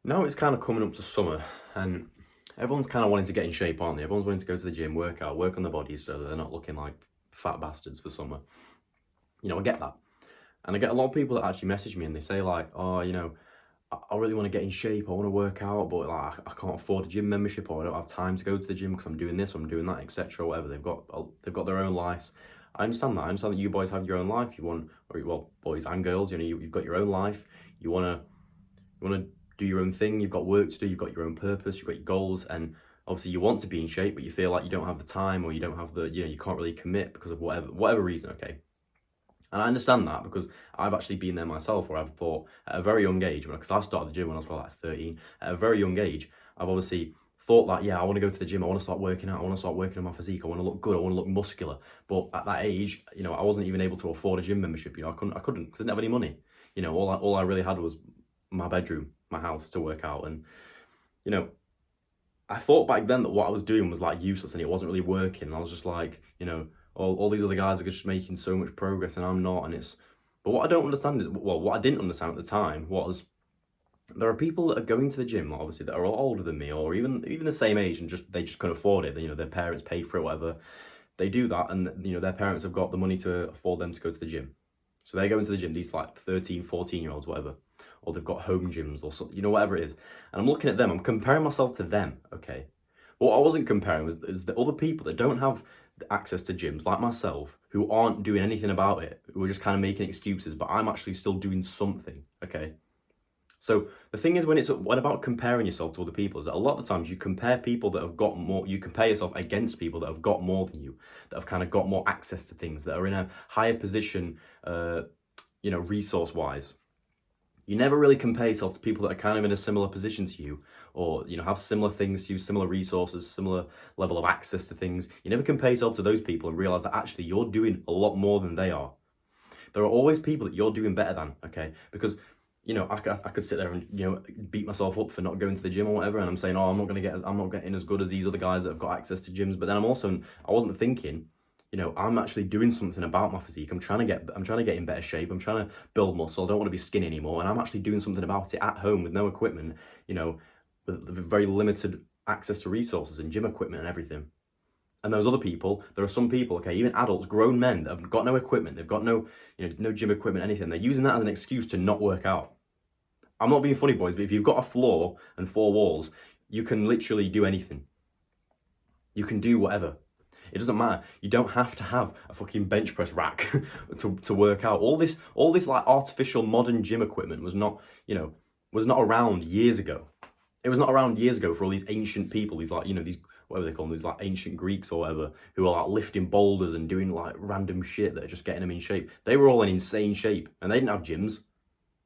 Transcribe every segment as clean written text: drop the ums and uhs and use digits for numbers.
Now it's kind of coming up to summer, and everyone's kind of wanting to get in shape, aren't they? Everyone's wanting to go to the gym, work out, work on their bodies so that they're not looking like fat bastards for summer. I get that. And I get a lot of people that actually message me and they say, like, oh, I really want to get in shape, I want to work out, but like, I can't afford a gym membership, or I don't have time to go to the gym because I'm doing this, or I'm doing that, etc. Whatever. They've got their own lives. I understand that. I understand that you boys have your own life. You want, or well, boys and girls, you've got your own life. You want to do your own thing. You've got work to do. You've got your own purpose. You've got your goals, and obviously you want to be in shape, but you feel like you don't have the time, or you don't have the, you can't really commit because of whatever reason. Okay, and I understand that because I've actually been there myself, where I've thought at a very young age, because I started the gym when I was probably like 13. At a very young age, I've obviously thought that, yeah, I want to go to the gym. I want to start working out. I want to start working on my physique. I want to look good. I want to look muscular. But at that age, I wasn't even able to afford a gym membership. I couldn't because I didn't have any money. All I really had was my bedroom, my house to work out. And, you know, I thought back then that what I was doing was like useless and it wasn't really working. And I was just like, all these other guys are just making so much progress and I'm not. But what I don't understand is, well, what I didn't understand at the time was there are people that are going to the gym, obviously, that are older than me or even the same age, and they just couldn't afford it. Their parents pay for it, whatever. They do that, and their parents have got the money to afford them to go to the gym. So they go into the gym, these like 13, 14-year-olds, whatever, or they've got home gyms or something, whatever it is. And I'm looking at them, I'm comparing myself to them, okay? What I wasn't comparing is the other people that don't have access to gyms, like myself, who aren't doing anything about it, who are just kind of making excuses, but I'm actually still doing something, okay? So the thing is, when about comparing yourself to other people, is that a lot of the times you compare people that have got more, you compare yourself against people that have got more than you, that have kind of got more access to things, that are in a higher position, resource wise. You never really compare yourself to people that are kind of in a similar position to you, or have similar things to you, similar resources, similar level of access to things. You never compare yourself to those people and realize that actually you're doing a lot more than they are. There are always people that you're doing better than, okay? Because I could sit there and beat myself up for not going to the gym or whatever, and I'm saying, oh, I'm not getting as good as these other guys that have got access to gyms. But then I wasn't thinking, I'm actually doing something about my physique. I'm trying to get in better shape. I'm trying to build muscle. I don't want to be skinny anymore, and I'm actually doing something about it at home with no equipment, with very limited access to resources and gym equipment and everything. And those other people, there are some people, okay, even adults, grown men that have got no equipment, they've got no, no gym equipment, anything. They're using that as an excuse to not work out. I'm not being funny, boys, but if you've got a floor and four walls, you can literally do anything. You can do whatever. It doesn't matter. You don't have to have a fucking bench press rack to work out. All this like artificial modern gym equipment was not around years ago. It was not around years ago for all these ancient people, these like, these, whatever they call them, these like ancient Greeks or whatever, who are like lifting boulders and doing like random shit that are just getting them in shape. They were all in insane shape and they didn't have gyms.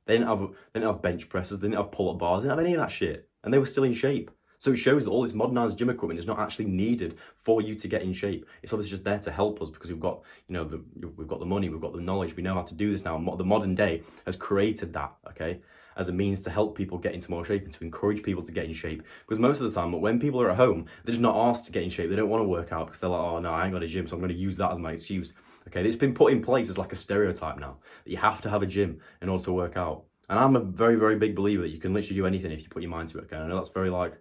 They didn't have bench presses, they didn't have pull-up bars, they didn't have any of that shit. And they were still in shape. So it shows that all this modernized gym equipment is not actually needed for you to get in shape. It's obviously just there to help us because we've got, we've got the money, we've got the knowledge, we know how to do this now. The modern day has created that, okay, as a means to help people get into more shape and to encourage people to get in shape. Because most of the time, when people are at home, they're just not asked to get in shape. They don't want to work out because they're like, oh no, I ain't got a gym, so I'm going to use that as my excuse. Okay, it's been put in place as like a stereotype now that you have to have a gym in order to work out. And I'm a very, very big believer that you can literally do anything if you put your mind to it. Okay, I know that's very like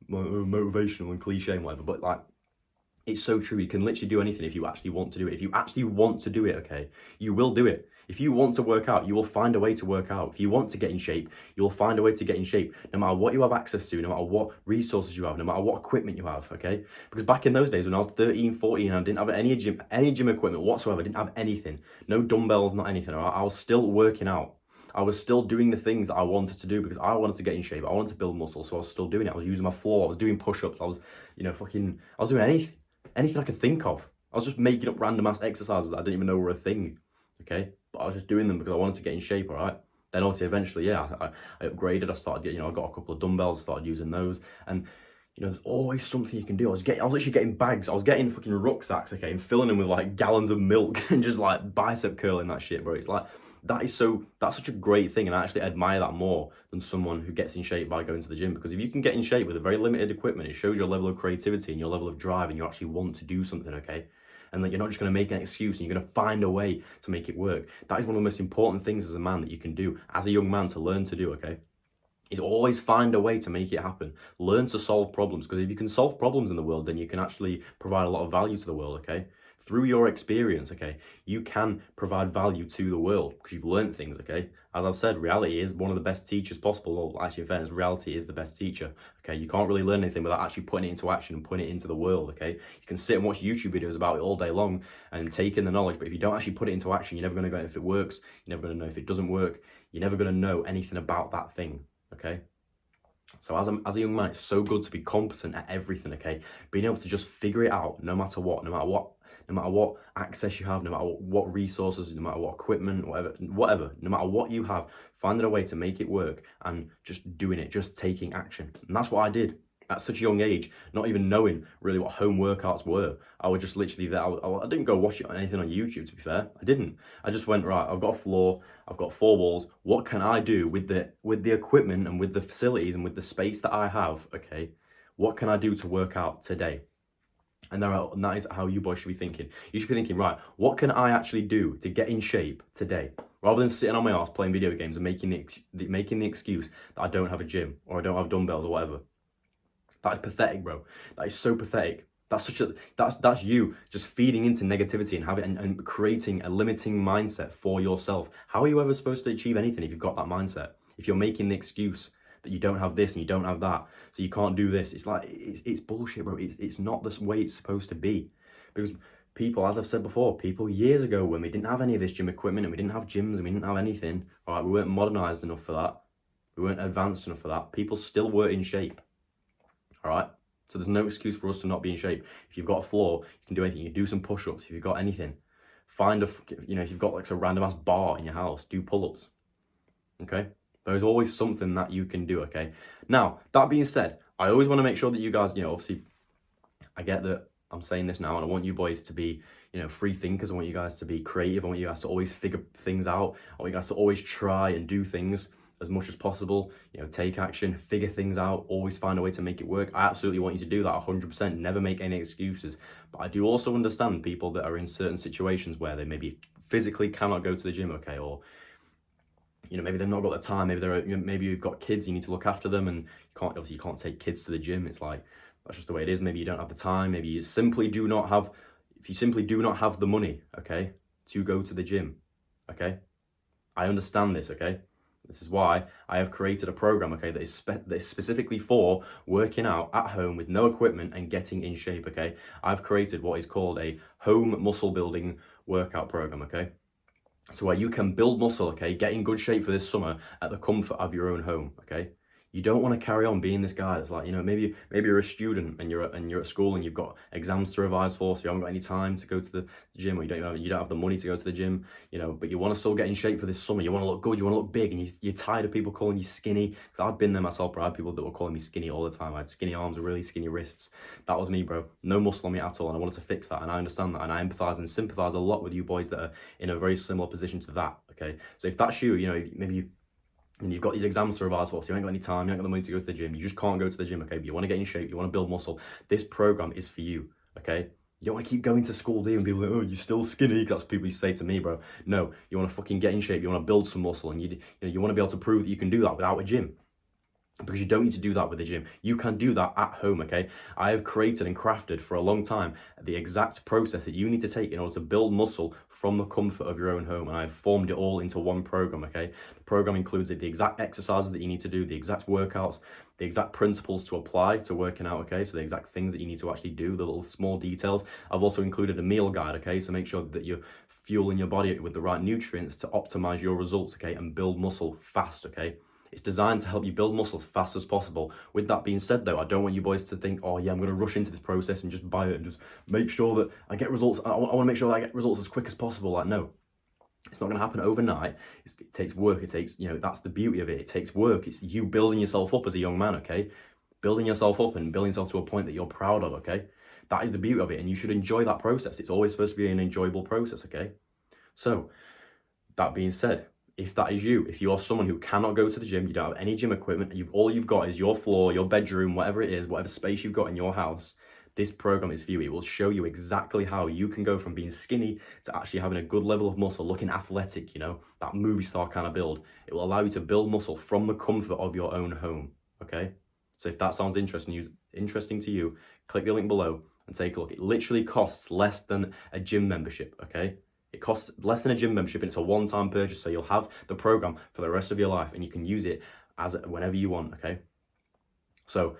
motivational and cliche and whatever, but like it's so true. You can literally do anything if you actually want to do it. If you actually want to do it, okay, you will do it. If you want to work out, you will find a way to work out. If you want to get in shape, you'll find a way to get in shape, no matter what you have access to, no matter what resources you have, no matter what equipment you have, okay? Because back in those days when I was 13, 14, I didn't have any gym equipment whatsoever. I didn't have anything. No dumbbells, not anything. I was still working out. I was still doing the things that I wanted to do because I wanted to get in shape. I wanted to build muscle, so I was still doing it. I was using my floor. I was doing push-ups. I was, I was doing anything I could think of. I was just making up random ass exercises that I didn't even know were a thing, okay? But I was just doing them because I wanted to get in shape, all right? Then obviously, eventually, yeah, I upgraded. I started getting, I got a couple of dumbbells, started using those. And, there's always something you can do. I was literally getting bags. I was getting fucking rucksacks, okay, and filling them with like gallons of milk and just like bicep curling that shit, bro. It's like, that's such a great thing, and I actually admire that more than someone who gets in shape by going to the gym. Because if you can get in shape with a very limited equipment, it shows your level of creativity and your level of drive, and you actually want to do something, okay? And that you're not just going to make an excuse and you're going to find a way to make it work. That is one of the most important things as a man that you can do, as a young man, to learn to do, okay? is always find a way to make it happen. Learn to solve problems, because if you can solve problems in the world, then you can actually provide a lot of value to the world, okay? Through your experience, okay, you can provide value to the world because you've learned things, okay? As I've said, reality is one of the best teachers possible. Well, actually, in fairness, reality is the best teacher, okay? You can't really learn anything without actually putting it into action and putting it into the world, okay? You can sit and watch YouTube videos about it all day long and take in the knowledge, but if you don't actually put it into action, you're never going to know if it works. You're never going to know if it doesn't work. You're never going to know anything about that thing, okay? So as a young man, it's so good to be competent at everything, okay? Being able to just figure it out no matter what, no matter what access you have, no matter what resources, no matter what equipment, whatever, no matter what you have, finding a way to make it work and just doing it, just taking action. And that's what I did at such a young age, not even knowing really what home workouts were. I would just literally there. I didn't go watch anything on YouTube, to be fair. I didn't. I just went, right, I've got a floor, I've got 4 walls. What can I do with the equipment and with the facilities and with the space that I have, okay? What can I do to work out today? And that is how you boys should be thinking. You should be thinking, right, what can I actually do to get in shape today? Rather than sitting on my ass playing video games and making the excuse that I don't have a gym or I don't have dumbbells or whatever. That is pathetic, bro. That is so pathetic. That's you just feeding into negativity and creating a limiting mindset for yourself. How are you ever supposed to achieve anything if you've got that mindset? If you're making the excuse that you don't have this and you don't have that, so you can't do this. It's like, it's bullshit, bro. It's not the way it's supposed to be. Because people, as I've said before, people years ago when we didn't have any of this gym equipment and we didn't have gyms and we didn't have anything, all right, we weren't modernized enough for that. We weren't advanced enough for that. People still were in shape, all right? So there's no excuse for us to not be in shape. If you've got a floor, you can do anything. You can do some push-ups. If you've got anything, if you've got like a random ass bar in your house, do pull-ups, okay? There's always something that you can do, okay? Now, that being said, I always want to make sure that you guys, obviously, I get that I'm saying this now, and I want you boys to be, free thinkers. I want you guys to be creative. I want you guys to always figure things out. I want you guys to always try and do things as much as possible, take action, figure things out, always find a way to make it work. I absolutely want you to do that 100%, never make any excuses. But I do also understand people that are in certain situations where they maybe physically cannot go to the gym, okay, or maybe they've not got the time, maybe you've got kids, you need to look after them, and you can't take kids to the gym. It's like, that's just the way it is. Maybe you don't have the time, maybe you simply do not have the money, okay, to go to the gym, okay? I understand this, okay? This is why I have created a program, okay, that is specifically for working out at home with no equipment and getting in shape, okay? I've created what is called a home muscle building workout program, okay? So where you can build muscle, okay, get in good shape for this summer at the comfort of your own home, okay? You don't want to carry on being this guy that's like, maybe you're a student and you're at school and you've got exams to revise for, so you haven't got any time to go to the gym, or you don't have the money to go to the gym, but you want to still get in shape for this summer. You want to look good, you want to look big, and you're tired of people calling you skinny. Because I've been there myself, bro. I had people that were calling me skinny all the time. I had skinny arms, really skinny wrists. That was me, bro. No muscle on me at all, and I wanted to fix that, and I understand that, and I empathize and sympathize a lot with you boys that are in a very similar position to that, okay? So if that's you, maybe and you've got these exams to revise for, so you ain't got any time, you ain't got the money to go to the gym, you just can't go to the gym, okay? But you want to get in shape, you want to build muscle, this program is for you, okay? You don't want to keep going to school, do you? And people are like, oh, you're still skinny. That's what people say to me, bro. No, you want to fucking get in shape, you want to build some muscle, and you want to be able to prove that you can do that without a gym. Because you don't need to do that with the gym. You can do that at home, okay? I have created and crafted for a long time the exact process that you need to take in order to build muscle from the comfort of your own home, and I've formed it all into one program, okay? The program includes the exact exercises that you need to do, the exact workouts, the exact principles to apply to working out, okay? So the exact things that you need to actually do, the little small details. I've also included a meal guide, okay? So make sure that you're fueling your body with the right nutrients to optimize your results, okay? And build muscle fast, okay? It's designed to help you build muscle as fast as possible. With that being said, though, I don't want you boys to think, oh yeah, I'm going to rush into this process and just buy it and just make sure that I get results. I want to make sure that I get results as quick as possible. Like, no, it's not going to happen overnight. It takes work. It takes, that's the beauty of it. It takes work. It's you building yourself up as a young man, okay? Building yourself up and building yourself to a point that you're proud of, okay? That is the beauty of it, and you should enjoy that process. It's always supposed to be an enjoyable process, okay? So, that being said, if that is you, if you are someone who cannot go to the gym, you don't have any gym equipment, all you've got is your floor, your bedroom, whatever it is, whatever space you've got in your house, this program is for you. It will show you exactly how you can go from being skinny to actually having a good level of muscle, looking athletic, you know, that movie star kind of build. It will allow you to build muscle from the comfort of your own home, okay? So if that sounds interesting to you, click the link below and take a look. It literally costs less than a gym membership, okay? It costs less than a gym membership, and it's a one-time purchase, so you'll have the program for the rest of your life, and you can use it as whenever you want, okay? So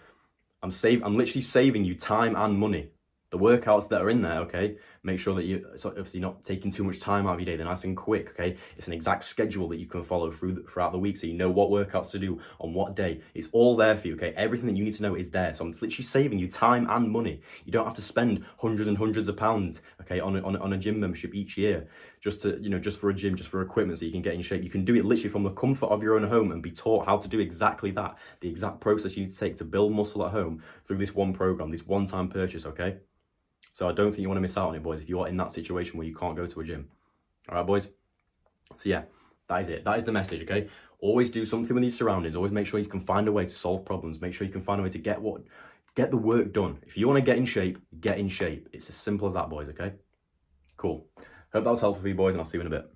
I'm literally saving you time and money. The workouts that are in there, okay, make sure that you're obviously not taking too much time out of your day. They're nice and quick, okay? It's an exact schedule that you can follow throughout the week, so you know what workouts to do on what day. It's all there for you, okay? Everything that you need to know is there. So I'm literally saving you time and money. You don't have to spend hundreds and hundreds of pounds, okay, on a gym membership each year just to, you know, just for a gym, just for equipment, so you can get in shape. You can do it literally from the comfort of your own home and be taught how to do exactly that, the exact process you need to take to build muscle at home through this one program, this one-time purchase, okay? So I don't think you want to miss out on it, boys, if you're in that situation where you can't go to a gym. All right, boys? So yeah, that is it. That is the message, okay? Always do something with your surroundings. Always make sure you can find a way to solve problems. Make sure you can find a way to get the work done. If you want to get in shape, get in shape. It's as simple as that, boys, okay? Cool. Hope that was helpful for you, boys, and I'll see you in a bit.